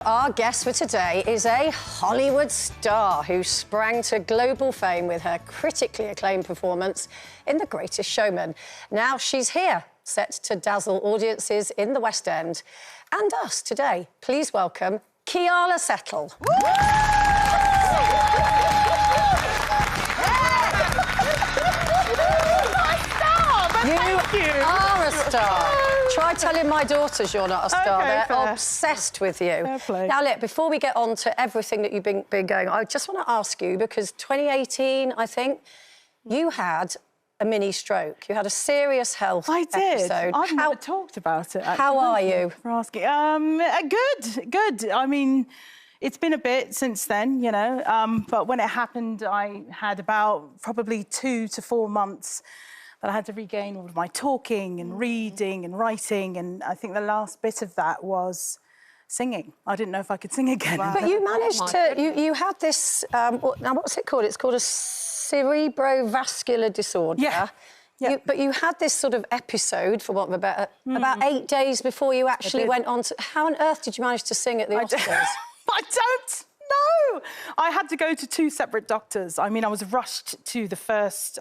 Our guest for today is a Hollywood star who sprang to global fame with her critically acclaimed performance in The Greatest Showman. Now she's here, set to dazzle audiences in the West End. And us today. Please welcome Keala Settle. You are a star. Try telling my daughters you're not a star. Okay, They're fair. obsessed with you. Fair play. Now, look, before we get on to everything that you've been going, I just want to ask you, because 2018, I think, you had a mini stroke. You had a serious health episode. I've never talked about it, actually. How are you? For asking. Good. I mean, it's been a bit since then, you know, but when it happened, I had about probably 2 to 4 months that I had to regain all of my talking and reading and writing, and I think the last bit of that was singing. I didn't know if I could sing again. Wow. But you managed to... You had this... now, what's it called? It's called a cerebrovascular disorder. Yeah. Yeah. But you had this sort of episode, for want of a better... About 8 days before you actually went on to... How on earth did you manage to sing at the Oscars? I don't know. I had to go to 2 separate doctors. I mean, I was rushed to the first...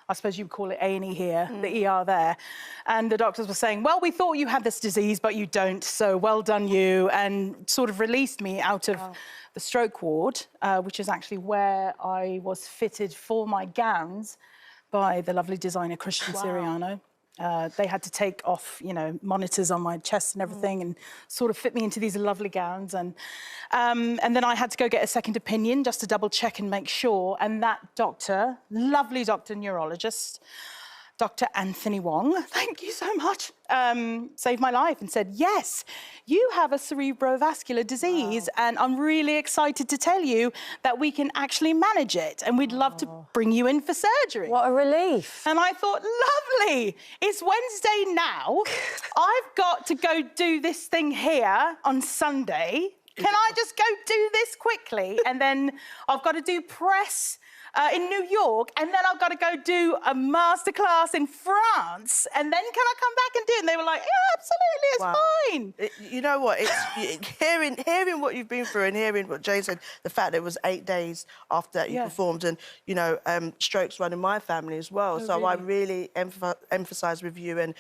I suppose you would call it A&E here, the ER there. And the doctors were saying, well, we thought you had this disease, but you don't, so well done you, and sort of released me out of the stroke ward, which is actually where I was fitted for my gowns by the lovely designer Christian Siriano. They had to take off, you know, monitors on my chest and everything and sort of fit me into these lovely gowns. And then I had to go get a second opinion just to double check and make sure. And that doctor, lovely doctor, neurologist, Dr. Anthony Wong, thank you so much, saved my life and said, yes, you have a cerebrovascular disease and I'm really excited to tell you that we can actually manage it and we'd love to bring you in for surgery. What a relief. And I thought, lovely, it's Wednesday now. I've got to go do this thing here on Sunday. Can I just go do this quickly? And then I've got to do press in New York, and then I've got to go do a masterclass in France, and then can I come back and do it? And they were like, yeah, absolutely, it's fine. You know what? It's hearing what you've been through and hearing what Jane said, the fact that it was 8 days after you performed, and, you know, strokes run in my family as well. So I really emphasise with you and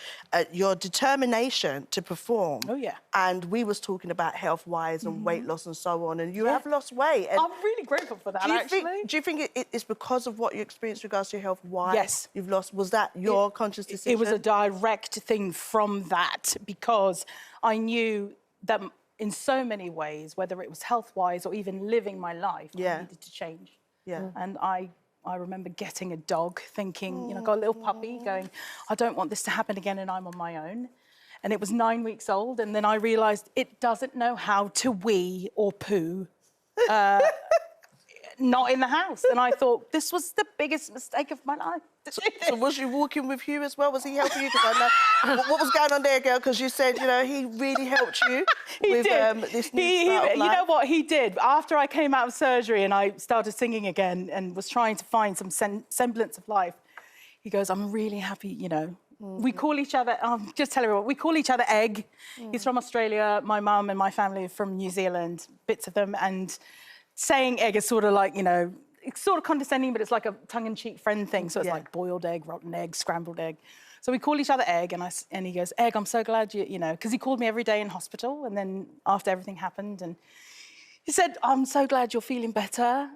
your determination to perform. Oh, yeah. And we was talking about health-wise and weight loss and so on, and you have lost weight. And I'm really grateful for that, actually. Do you think it's because of what you experienced in regards to your health, why you've lost? Was that your conscious decision? It was a direct thing from that, because I knew that in so many ways, whether it was health-wise or even living my life, I needed to change. Yeah. And I remember getting a dog, thinking, you know, got a little puppy, going, I don't want this to happen again and I'm on my own. And it was 9 weeks old, and then I realised it doesn't know how to wee or poo. Not in the house. And I thought, this was the biggest mistake of my life. So was you walking with Hugh as well? Was he helping you? Because I know... What was going on there, girl? Because you said, you know, he really helped you with this new start of life. You know what? He did. After I came out of surgery and I started singing again and was trying to find some semblance of life, he goes, I'm really happy, you know. We call each other, just tell everyone, we call each other Egg. He's from Australia. My mum and my family are from New Zealand, bits of them, and saying egg is sort of like, you know, it's sort of condescending, but it's like a tongue-in-cheek friend thing. So it's like boiled egg, rotten egg, scrambled egg. So we call each other Egg, and he goes, Egg, I'm so glad you know, because he called me every day in hospital, and then after everything happened, and he said, I'm so glad you're feeling better.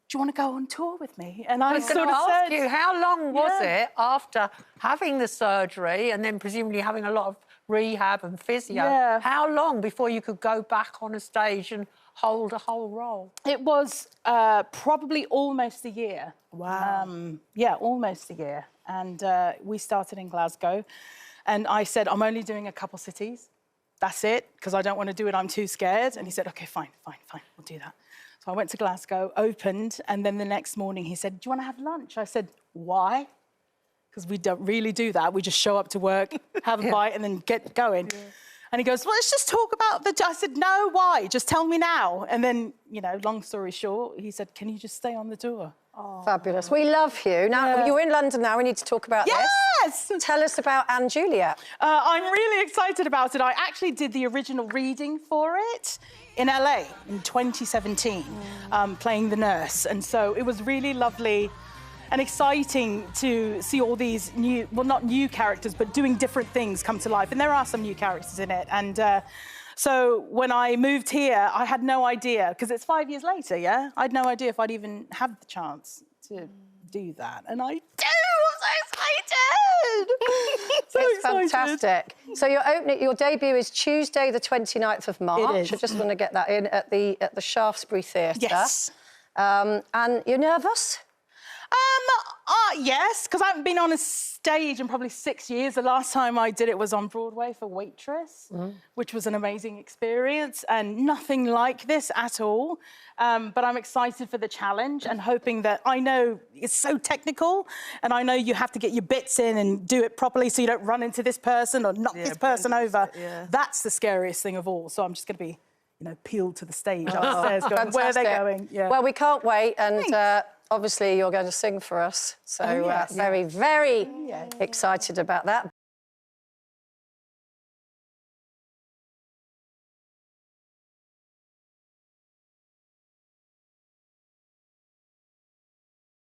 Do you want to go on tour with me? And I sort of said... you, how long was it after having the surgery and then presumably having a lot of rehab and physio? Yeah. How long before you could go back on a stage and hold a whole role? It was probably almost a year. Wow. Yeah, almost a year. And we started in Glasgow. And I said, I'm only doing a couple cities. That's it, because I don't want to do it. I'm too scared. And he said, OK, fine, we'll do that. So I went to Glasgow, opened, and then the next morning he said, do you want to have lunch? I said, why? Because we don't really do that. We just show up to work, have a bite, and then get going. And he goes, well, let's just talk about the... I said, no, why? Just tell me now. And then, you know, long story short, he said, can you just stay on the tour? Oh. Fabulous. We love you. Now, you're in London now. We need to talk about this. Yes! Tell us about Anne Juliet. I'm really excited about it. I actually did the original reading for it in LA in 2017, playing the nurse. And so it was really lovely and exciting to see all these new, well, not new characters, but doing different things come to life. And there are some new characters in it. And so when I moved here, I had no idea, because it's 5 years later, yeah? I had no idea if I'd even have the chance to do that. And I do! I'm so excited! It's fantastic. So your debut is Tuesday, the 29th of March. It is. I just want to get that in at the Shaftesbury Theatre. Yes. And you're nervous? Yes, because I haven't been on a stage in probably 6 years. The last time I did it was on Broadway for Waitress, which was an amazing experience and nothing like this at all. But I'm excited for the challenge and hoping that, I know it's so technical and I know you have to get your bits in and do it properly so you don't run into this person or knock this person over. Yeah. That's the scariest thing of all. So I'm just going to be, peeled to the stage upstairs going, where are they going? Yeah. Well, we can't wait. And obviously you're going to sing for us. So very, very excited about that.